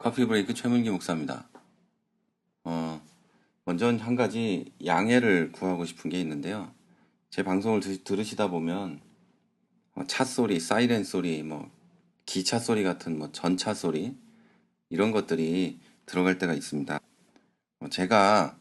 커피 브레이크 최문기 목사입니다. 먼저 한 가지 양해를 구하고 싶은 게 있는데요. 제 방송을 들으시다 보면 차 소리, 사이렌 소리, 기차 소리 같은 전차 소리 이런 것들이 들어갈 때가 있습니다. 제가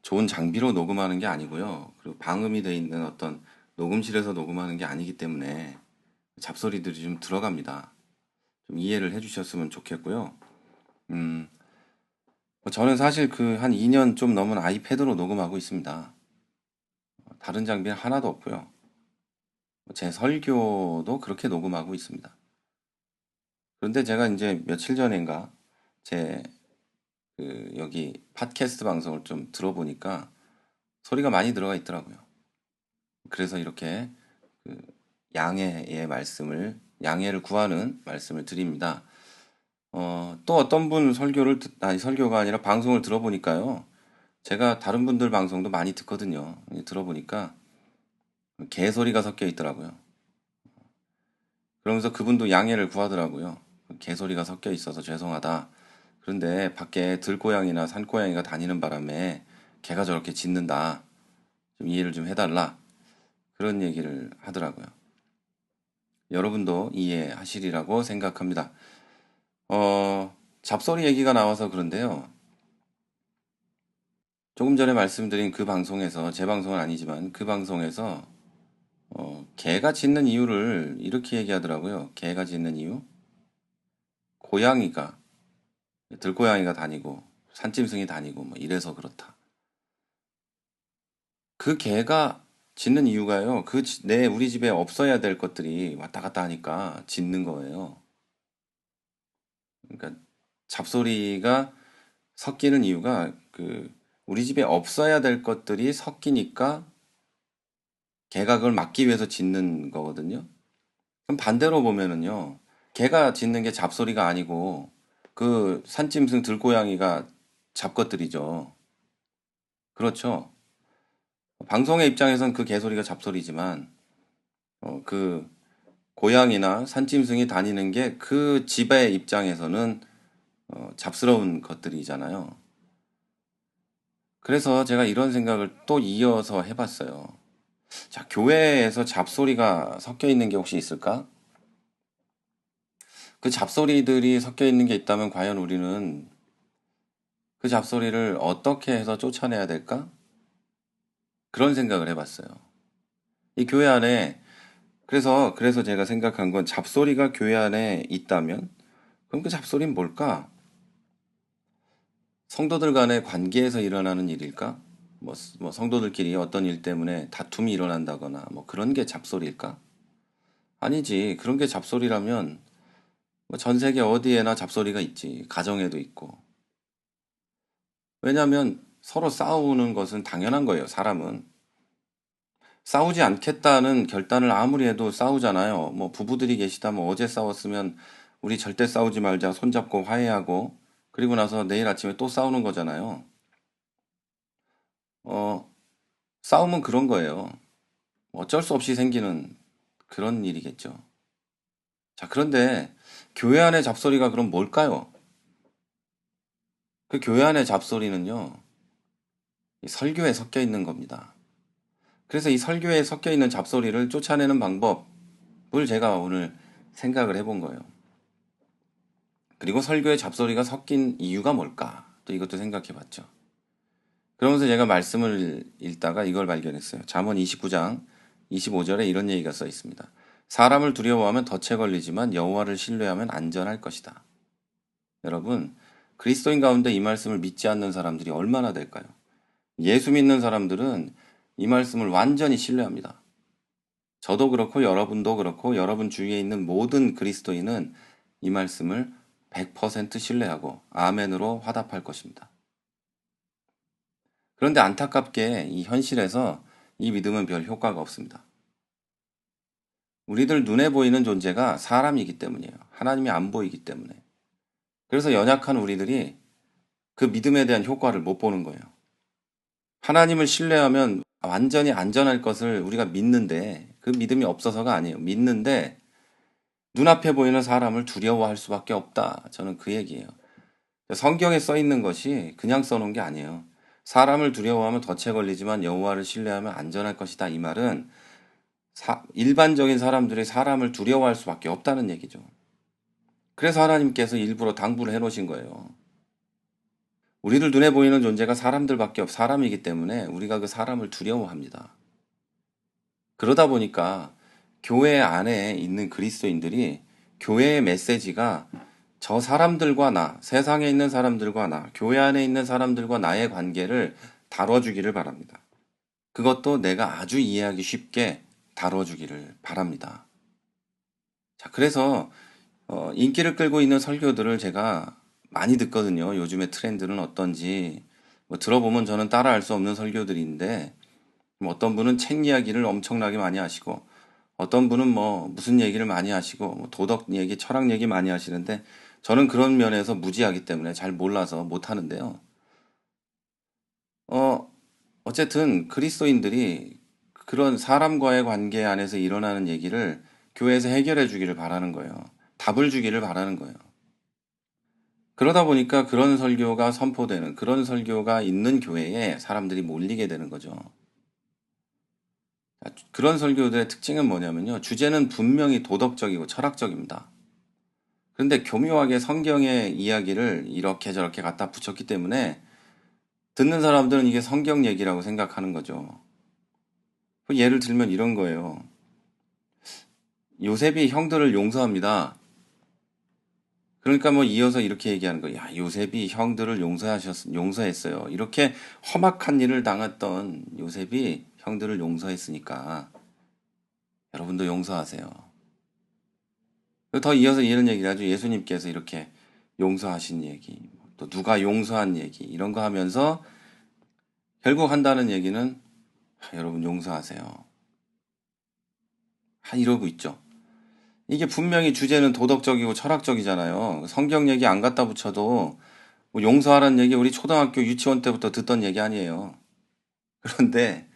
좋은 장비로 녹음하는 게 아니고요. 그리고 방음이 되어 있는 어떤 녹음실에서 녹음하는 게 아니기 때문에 잡소리들이 좀 들어갑니다. 좀 이해를 해주셨으면 좋겠고요. 저는 사실 그 한 2년 좀 넘은 아이패드로 녹음하고 있습니다. 다른 장비는 하나도 없고요. 제 설교도 그렇게 녹음하고 있습니다. 그런데 제가 이제 며칠 전인가 제 여기 팟캐스트 방송을 좀 들어보니까 소리가 많이 들어가 있더라고요. 그래서 이렇게 그 양해를 구하는 말씀을 드립니다. 또 어떤 분 설교가 아니라 방송을 들어보니까요. 제가 다른 분들 방송도 많이 듣거든요. 들어보니까 개소리가 섞여 있더라고요. 그러면서 그분도 양해를 구하더라고요. 개소리가 섞여 있어서 죄송하다. 그런데 밖에 들고양이나 산고양이가 다니는 바람에 개가 저렇게 짖는다. 좀 이해를 좀 해달라. 그런 얘기를 하더라고요. 여러분도 이해하시리라고 생각합니다. 잡소리 얘기가 나와서 그런데요. 조금 전에 말씀드린 그 방송에서, 제 방송은 아니지만 그 방송에서 개가 짖는 이유를 이렇게 얘기하더라고요. 개가 짖는 이유? 고양이가, 들고양이가 다니고, 산짐승이 다니고, 이래서 그렇다. 그 개가 짖는 이유가요. 우리 집에 없어야 될 것들이 왔다 갔다 하니까 짖는 거예요. 그러니까 잡소리가 섞이는 이유가 우리 집에 없어야 될 것들이 섞이니까 개가 그걸 막기 위해서 짖는 거거든요. 그럼 반대로 보면은요. 개가 짖는 게 잡소리가 아니고 그 산짐승 들고양이가 잡것들이죠. 그렇죠. 방송의 입장에선 그 개소리가 잡소리지만 그 고양이나 산짐승이 다니는 게 그 집의 입장에서는 잡스러운 것들이잖아요. 그래서 제가 이런 생각을 또 이어서 해봤어요. 자, 교회에서 잡소리가 섞여 있는 게 혹시 있을까? 그 잡소리들이 섞여 있는 게 있다면 과연 우리는 그 잡소리를 어떻게 해서 쫓아내야 될까? 그런 생각을 해봤어요. 이 교회 안에 그래서 제가 생각한 건 잡소리가 교회 안에 있다면 그럼 그 잡소리는 뭘까? 성도들 간의 관계에서 일어나는 일일까? 성도들끼리 어떤 일 때문에 다툼이 일어난다거나 그런 게 잡소리일까? 아니지. 그런 게 잡소리라면 전 세계 어디에나 잡소리가 있지. 가정에도 있고. 왜냐하면 서로 싸우는 것은 당연한 거예요. 사람은. 싸우지 않겠다는 결단을 아무리 해도 싸우잖아요. 부부들이 계시다면 어제 싸웠으면 우리 절대 싸우지 말자 손잡고 화해하고 그리고 나서 내일 아침에 또 싸우는 거잖아요. 어, 싸움은 그런 거예요. 어쩔 수 없이 생기는 그런 일이겠죠. 자, 그런데 교회 안의 잡소리가 그럼 뭘까요? 그 교회 안의 잡소리는요, 이 설교에 섞여 있는 겁니다. 그래서 이 설교에 섞여 있는 잡소리를 쫓아내는 방법을 제가 오늘 생각을 해본 거예요. 그리고 설교에 잡소리가 섞인 이유가 뭘까? 또 이것도 생각해 봤죠. 그러면서 제가 말씀을 읽다가 이걸 발견했어요. 잠언 29장 25절에 이런 얘기가 써 있습니다. 사람을 두려워하면 덫에 걸리지만 여호와를 신뢰하면 안전할 것이다. 여러분, 그리스도인 가운데 이 말씀을 믿지 않는 사람들이 얼마나 될까요? 예수 믿는 사람들은 이 말씀을 완전히 신뢰합니다. 저도 그렇고 여러분도 그렇고 여러분 주위에 있는 모든 그리스도인은 이 말씀을 100% 신뢰하고 아멘으로 화답할 것입니다. 그런데 안타깝게 이 현실에서 이 믿음은 별 효과가 없습니다. 우리들 눈에 보이는 존재가 사람이기 때문이에요. 하나님이 안 보이기 때문에. 그래서 연약한 우리들이 그 믿음에 대한 효과를 못 보는 거예요. 하나님을 신뢰하면 완전히 안전할 것을 우리가 믿는데 그 믿음이 없어서가 아니에요. 믿는데 눈앞에 보이는 사람을 두려워할 수밖에 없다. 저는 그 얘기예요. 성경에 써 있는 것이 그냥 써놓은 게 아니에요. 사람을 두려워하면 덫에 걸리지만 여호와를 신뢰하면 안전할 것이다. 이 말은 일반적인 사람들이 사람을 두려워할 수밖에 없다는 얘기죠. 그래서 하나님께서 일부러 당부를 해놓으신 거예요. 우리들 눈에 보이는 존재가 사람이기 때문에 우리가 그 사람을 두려워합니다. 그러다 보니까 교회 안에 있는 그리스도인들이 교회의 메시지가 저 사람들과 나, 세상에 있는 사람들과 나, 교회 안에 있는 사람들과 나의 관계를 다뤄주기를 바랍니다. 그것도 내가 아주 이해하기 쉽게 다뤄주기를 바랍니다. 자, 그래서 인기를 끌고 있는 설교들을 제가 많이 듣거든요. 요즘의 트렌드는 어떤지 뭐 들어보면 저는 따라할 수 없는 설교들인데 뭐 어떤 분은 책 이야기를 엄청나게 많이 하시고 어떤 분은 뭐 무슨 얘기를 많이 하시고 뭐 도덕 얘기, 철학 얘기 많이 하시는데 저는 그런 면에서 무지하기 때문에 잘 몰라서 못 하는데요. 어, 어쨌든 그리스도인들이 그런 사람과의 관계 안에서 일어나는 얘기를 교회에서 해결해 주기를 바라는 거예요. 답을 주기를 바라는 거예요. 그러다 보니까 그런 설교가 선포되는, 그런 설교가 있는 교회에 사람들이 몰리게 되는 거죠. 그런 설교들의 특징은 뭐냐면요. 주제는 분명히 도덕적이고 철학적입니다. 그런데 교묘하게 성경의 이야기를 이렇게 저렇게 갖다 붙였기 때문에 듣는 사람들은 이게 성경 얘기라고 생각하는 거죠. 예를 들면 이런 거예요. 요셉이 형들을 용서합니다. 그러니까 뭐 이어서 이렇게 얘기하는 거예요. 야, 요셉이 형들을 용서했어요. 이렇게 험악한 일을 당했던 요셉이 형들을 용서했으니까 여러분도 용서하세요. 더 이어서 이런 얘기를 하죠. 예수님께서 이렇게 용서하신 얘기, 또 누가 용서한 얘기, 이런 거 하면서 결국 한다는 얘기는 여러분 용서하세요. 이러고 있죠. 이게 분명히 주제는 도덕적이고 철학적이잖아요. 성경 얘기 안 갖다 붙여도 뭐 용서하라는 얘기 우리 초등학교 유치원 때부터 듣던 얘기 아니에요. 그런데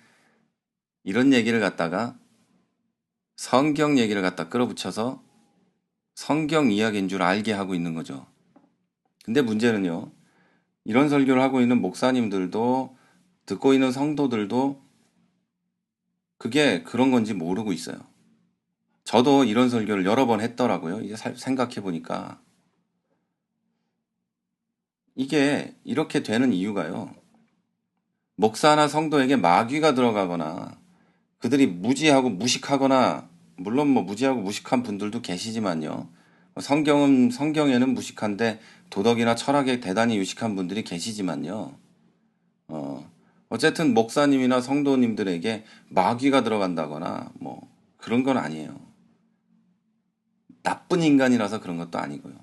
이런 얘기를 갖다가 성경 얘기를 갖다 끌어붙여서 성경 이야기인 줄 알게 하고 있는 거죠. 근데 문제는요. 이런 설교를 하고 있는 목사님들도 듣고 있는 성도들도 그게 그런 건지 모르고 있어요. 저도 이런 설교를 여러 번 했더라고요. 이제 생각해 보니까 이게 이렇게 되는 이유가요. 목사나 성도에게 마귀가 들어가거나 그들이 무지하고 무식하거나 물론 뭐 무지하고 무식한 분들도 계시지만요. 성경에는 무식한데 도덕이나 철학에 대단히 유식한 분들이 계시지만요. 어쨌든 목사님이나 성도님들에게 마귀가 들어간다거나 뭐 그런 건 아니에요. 나쁜 인간이라서 그런 것도 아니고요.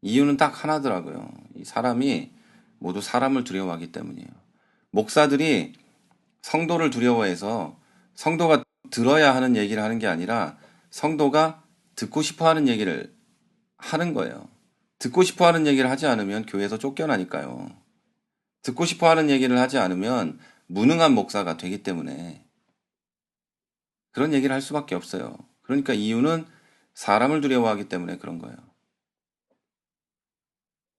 이유는 딱 하나더라고요. 이 사람이 모두 사람을 두려워하기 때문이에요. 목사들이 성도를 두려워해서 성도가 들어야 하는 얘기를 하는 게 아니라 성도가 듣고 싶어 하는 얘기를 하는 거예요. 듣고 싶어 하는 얘기를 하지 않으면 교회에서 쫓겨나니까요. 듣고 싶어 하는 얘기를 하지 않으면 무능한 목사가 되기 때문에 그런 얘기를 할 수밖에 없어요. 그러니까 이유는 사람을 두려워하기 때문에 그런 거예요.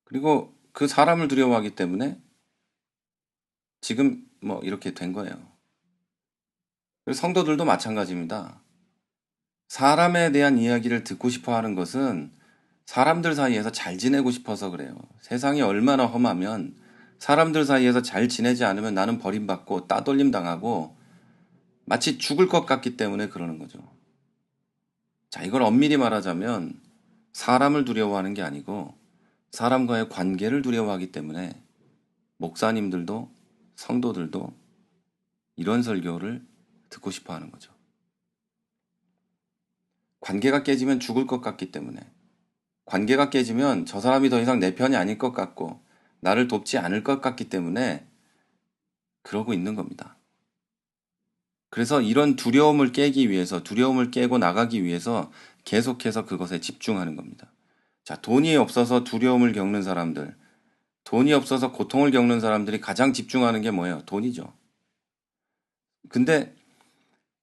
그리고 그 사람을 두려워하기 때문에 지금 뭐 이렇게 된 거예요. 그리고 성도들도 마찬가지입니다. 사람에 대한 이야기를 듣고 싶어 하는 것은 사람들 사이에서 잘 지내고 싶어서 그래요. 세상이 얼마나 험하면 사람들 사이에서 잘 지내지 않으면 나는 버림받고 따돌림 당하고 마치 죽을 것 같기 때문에 그러는 거죠. 자, 이걸 엄밀히 말하자면 사람을 두려워하는 게 아니고 사람과의 관계를 두려워하기 때문에 목사님들도 성도들도 이런 설교를 듣고 싶어 하는 거죠. 관계가 깨지면 죽을 것 같기 때문에 관계가 깨지면 저 사람이 더 이상 내 편이 아닐 것 같고 나를 돕지 않을 것 같기 때문에 그러고 있는 겁니다. 그래서 이런 두려움을 깨기 위해서 두려움을 깨고 나가기 위해서 계속해서 그것에 집중하는 겁니다. 자, 돈이 없어서 두려움을 겪는 사람들, 돈이 없어서 고통을 겪는 사람들이 가장 집중하는 게 뭐예요? 돈이죠. 근데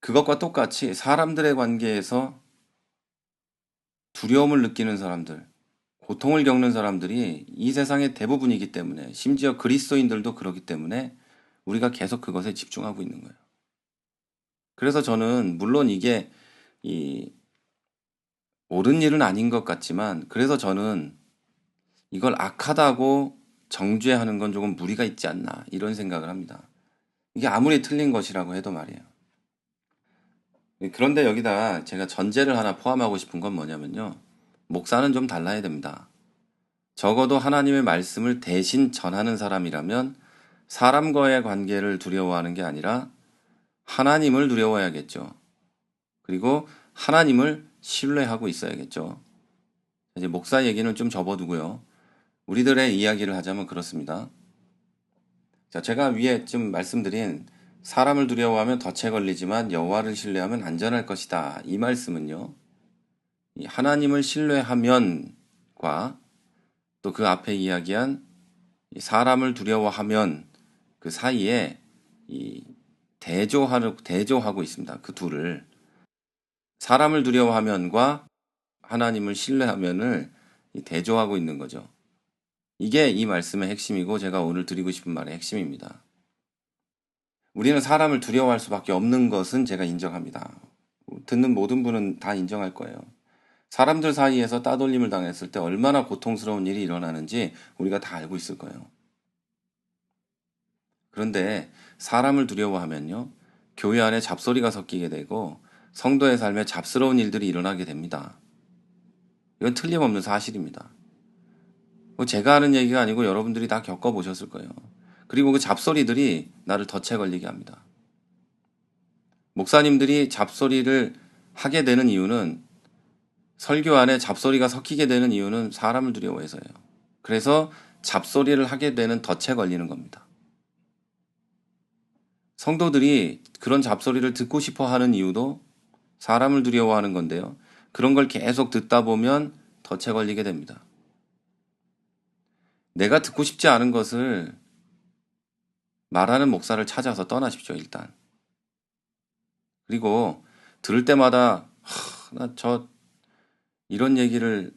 그것과 똑같이 사람들의 관계에서 두려움을 느끼는 사람들, 고통을 겪는 사람들이 이 세상의 대부분이기 때문에, 심지어 그리스도인들도 그렇기 때문에 우리가 계속 그것에 집중하고 있는 거예요. 그래서 저는 물론 이게 이 옳은 일은 아닌 것 같지만, 그래서 저는 이걸 악하다고 정죄하는 건 조금 무리가 있지 않나 이런 생각을 합니다. 이게 아무리 틀린 것이라고 해도 말이에요. 그런데 여기다 제가 전제를 하나 포함하고 싶은 건 뭐냐면요. 목사는 좀 달라야 됩니다. 적어도 하나님의 말씀을 대신 전하는 사람이라면 사람과의 관계를 두려워하는 게 아니라 하나님을 두려워해야겠죠. 그리고 하나님을 신뢰하고 있어야겠죠. 이제 목사 얘기는 좀 접어두고요. 우리들의 이야기를 하자면 그렇습니다. 자, 제가 위에 좀 말씀드린 사람을 두려워하면 덫에 걸리지만 여호와를 신뢰하면 안전할 것이다. 이 말씀은요. 이 하나님을 신뢰하면과 또 그 앞에 이야기한 사람을 두려워하면 그 사이에 이 대조하고 있습니다. 그 둘을. 사람을 두려워하면과 하나님을 신뢰하면을 대조하고 있는 거죠. 이게 이 말씀의 핵심이고 제가 오늘 드리고 싶은 말의 핵심입니다. 우리는 사람을 두려워할 수밖에 없는 것은 제가 인정합니다. 듣는 모든 분은 다 인정할 거예요. 사람들 사이에서 따돌림을 당했을 때 얼마나 고통스러운 일이 일어나는지 우리가 다 알고 있을 거예요. 그런데 사람을 두려워하면요, 교회 안에 잡소리가 섞이게 되고 성도의 삶에 잡스러운 일들이 일어나게 됩니다. 이건 틀림없는 사실입니다. 제가 하는 얘기가 아니고 여러분들이 다 겪어보셨을 거예요. 그리고 그 잡소리들이 나를 덫에 걸리게 합니다. 목사님들이 잡소리를 하게 되는 이유는, 설교 안에 잡소리가 섞이게 되는 이유는 사람을 두려워해서예요. 그래서 잡소리를 하게 되는 덫에 걸리는 겁니다. 성도들이 그런 잡소리를 듣고 싶어 하는 이유도 사람을 두려워하는 건데요. 그런 걸 계속 듣다 보면 덫에 걸리게 됩니다. 내가 듣고 싶지 않은 것을 말하는 목사를 찾아서 떠나십시오, 일단. 그리고 들을 때마다 이런 얘기를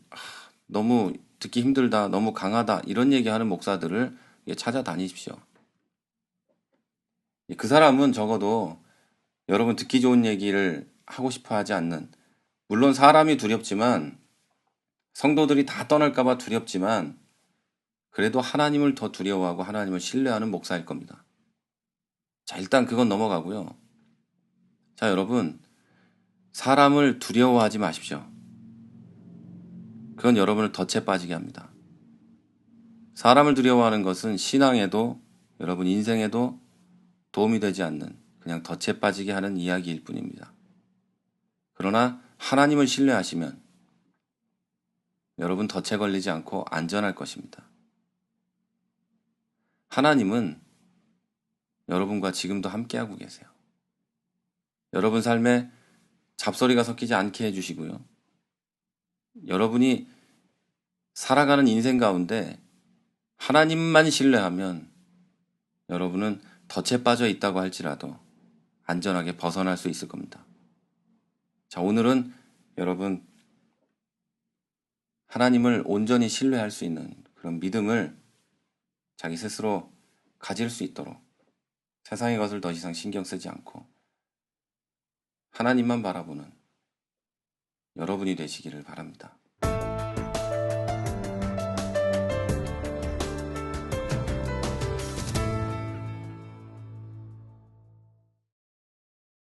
너무 듣기 힘들다, 너무 강하다 이런 얘기하는 목사들을 찾아다니십시오. 그 사람은 적어도 여러분 듣기 좋은 얘기를 하고 싶어 하지 않는, 물론 사람이 두렵지만, 성도들이 다 떠날까봐 두렵지만 그래도 하나님을 더 두려워하고 하나님을 신뢰하는 목사일 겁니다. 자, 일단 그건 넘어가고요. 자, 여러분, 사람을 두려워하지 마십시오. 그건 여러분을 덫에 빠지게 합니다. 사람을 두려워하는 것은 신앙에도 여러분 인생에도 도움이 되지 않는, 그냥 덫에 빠지게 하는 이야기일 뿐입니다. 그러나 하나님을 신뢰하시면 여러분 덫에 걸리지 않고 안전할 것입니다. 하나님은 여러분과 지금도 함께하고 계세요. 여러분 삶에 잡소리가 섞이지 않게 해주시고요. 여러분이 살아가는 인생 가운데 하나님만 신뢰하면 여러분은 덫에 빠져 있다고 할지라도 안전하게 벗어날 수 있을 겁니다. 자, 오늘은 여러분 하나님을 온전히 신뢰할 수 있는 그런 믿음을 자기 스스로 가질 수 있도록 세상의 것을 더 이상 신경 쓰지 않고 하나님만 바라보는 여러분이 되시기를 바랍니다.